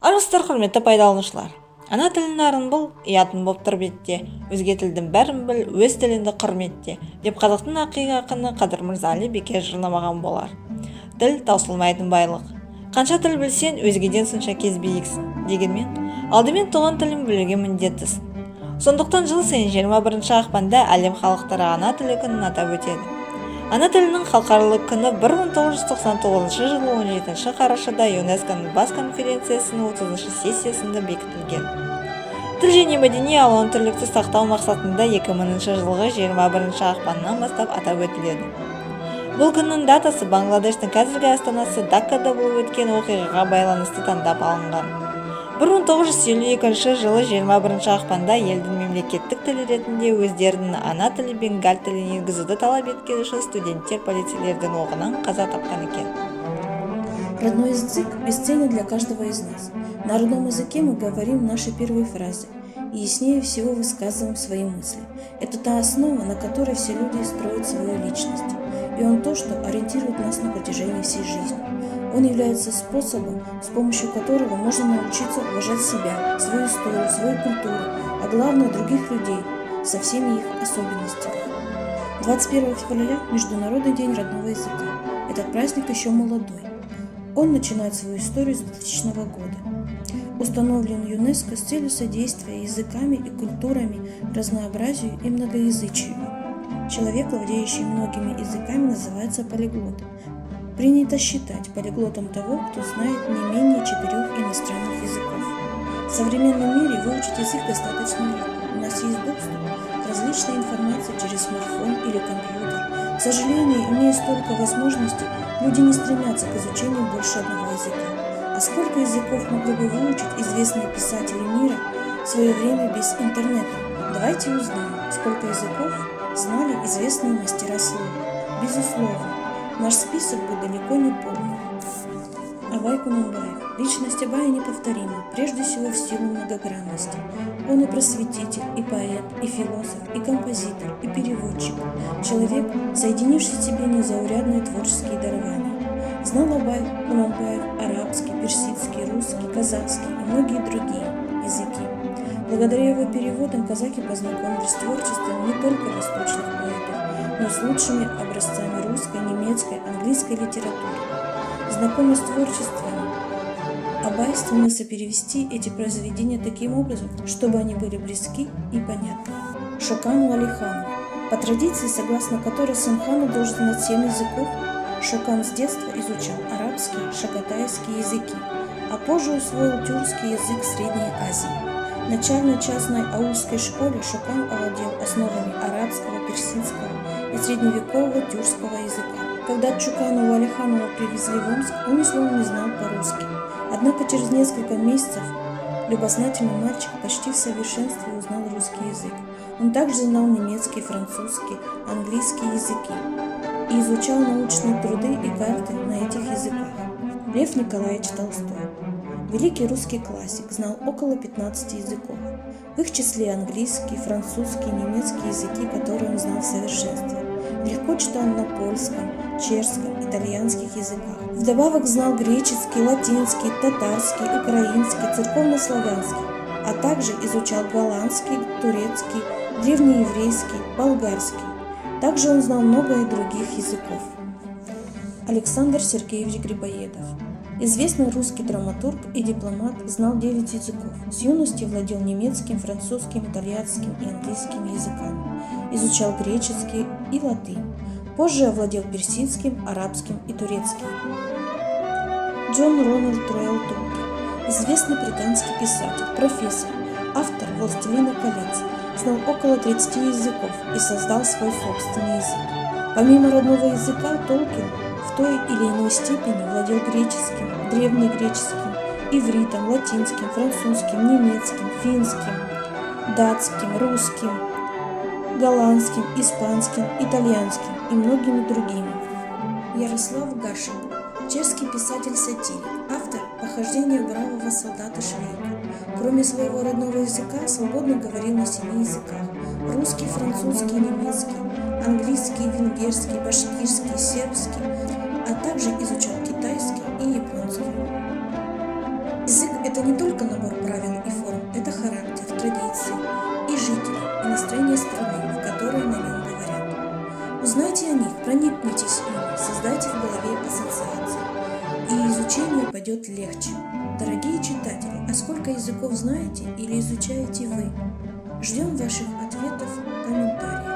Армысыздар, құрметті пайдаланушылар. Ана тілін арын бұл, ұятын боп тұр бетте, өзге тілдің бәрін біл, өз тіліңді құрметте, деп қазақтың ақиық ақыны Қадыр Мырзали Бекер жырламаған болар. Тіл таусылмайтын байлық. Қанша тіл білсен, өзгеден сонша кез биіксің. Дегенмен, алдымен туған тілін білуге міндеттісің. Сондықтан жыл сайын 21 ақпанда әлем халықтары ана тілі күнін атап өтеді. Ана тілінің халықаралық күні 1999 жылы 17 қарашада ЮНЕСКО-ның бас конференциясының 30 сессиясында бекітілген. Тіл және мәдени алуан түрлілікті сақтау мақсатында 2000 жылғы 21 ақпаннан бастап атап өтіледі. Бұл күннің датасы Бангладештің қазіргі астанасы Даккада болып өткен оқиғаға байланысты таңдап алынған. 1952 жылы 21 ақпанда елдің мемлекеттік тілі ретінде өздерінің ана тілі бенгал тілін енгізуді талап еткен үшін студенттер полицейлердің оғынан қаза тапқан екен. Родной язык бесценен для каждого из нас. На родном языке мы говорим в нашей первой фразе и яснее всего высказываем свои мысли. Это та основа, на которой все люди строят свою личность. И он то, что ориентирует нас на протяжении всей жизни. Он является способом, с помощью которого можно научиться уважать себя, свою историю, свою культуру, а главное других людей со всеми их особенностями. 21 февраля – Международный день родного языка. Этот праздник еще молодой. Он начинает свою историю с 2000 года. Установлен ЮНЕСКО с целью содействия языками и культурами разнообразию и многоязычию. Человек, владеющий многими языками, называется полиглотом. Принято считать полиглотом того, кто знает не менее 4 иностранных языков. В современном мире выучить язык достаточно легко. У нас есть доступ к различной информации через смартфон или компьютер. К сожалению, имея столько возможностей, люди не стремятся к изучению больше одного языка. А сколько языков могли бы выучить известные писатели мира в свое время без интернета? Давайте узнаем, сколько языков знали известные мастера слова. Безусловно, наш список будет далеко не полный. Абай Кунанбаев. Личность Абая неповторима, прежде всего в силу многогранности. Он и просветитель, и поэт, и философ, и композитор, и переводчик. Человек, соединивший в себе незаурядные творческие дарования. Знал Абай Кунанбаев арабский, персидский, русский, казахский и многие другие языки. Благодаря его переводам казахи познакомились с творчеством не только восточных поэтов, но и с лучшими образцами русской, немецкой, английской литературы. Знакомясь с творчеством, Абай стремился перевести эти произведения таким образом, чтобы они были близки и понятны. Шокан Уалиханов. По традиции, согласно которой сын хана должен знать 7 языков, Шокан с детства изучал арабский, шагатайский языки, а позже усвоил тюркский язык Средней Азии. В начальной частной аульской школе Шокан овладел основами арабского, персидского и средневекового тюркского языка. Когда Шокана Уалиханова привезли в Омск, он ни слова не знал по-русски. Однако через несколько месяцев любознательный мальчик почти в совершенстве узнал русский язык. Он также знал немецкий, французский, английский языки и изучал научные труды и карты на этих языках. Лев Николаевич Толстой. Великий русский классик, знал около 15 языков. В их числе английский, французский, немецкий языки, которые он знал в совершенстве. Легко читал на польском, чешском, итальянских языках. Вдобавок знал греческий, латинский, татарский, украинский, церковнославянский, а также изучал голландский, турецкий, древнееврейский, болгарский. Также он знал много и других языков. Александр Сергеевич Грибоедов. Известный русский драматург и дипломат, знал 9 языков. С юности владел немецким, французским, итальянским и английским языками. Изучал греческий и латынь. Позже овладел персидским, арабским и турецким. Джон Рональд Роял Толкин. Известный британский писатель, профессор, автор «Властелина колец». Знал около 30 языков и создал свой собственный язык. Помимо родного языка, Толкин в той или иной степени владел греческим, древнегреческим, ивритом, латинским, французским, немецким, финским, датским, русским, голландским, испанским, итальянским и многими другими. Ярослав Гашек. Чешский писатель-сатирик, автор «Похождения бравого солдата Швейка». Кроме своего родного языка, свободно говорил на 7 языках – русский, французский, немецкий, английский, венгерский, башкирский, сербский, а также изучал китайский и японский. Язык Это не только набор правил и форм, это характер, традиции и жители, и настроение страны, в которой на нем говорят. Узнайте о них, проникнитесь ими, создайте в голове ассоциации, и изучение пойдет легче. Дорогие читатели, а сколько языков знаете или изучаете вы? Ждем ваших ответов в комментариях.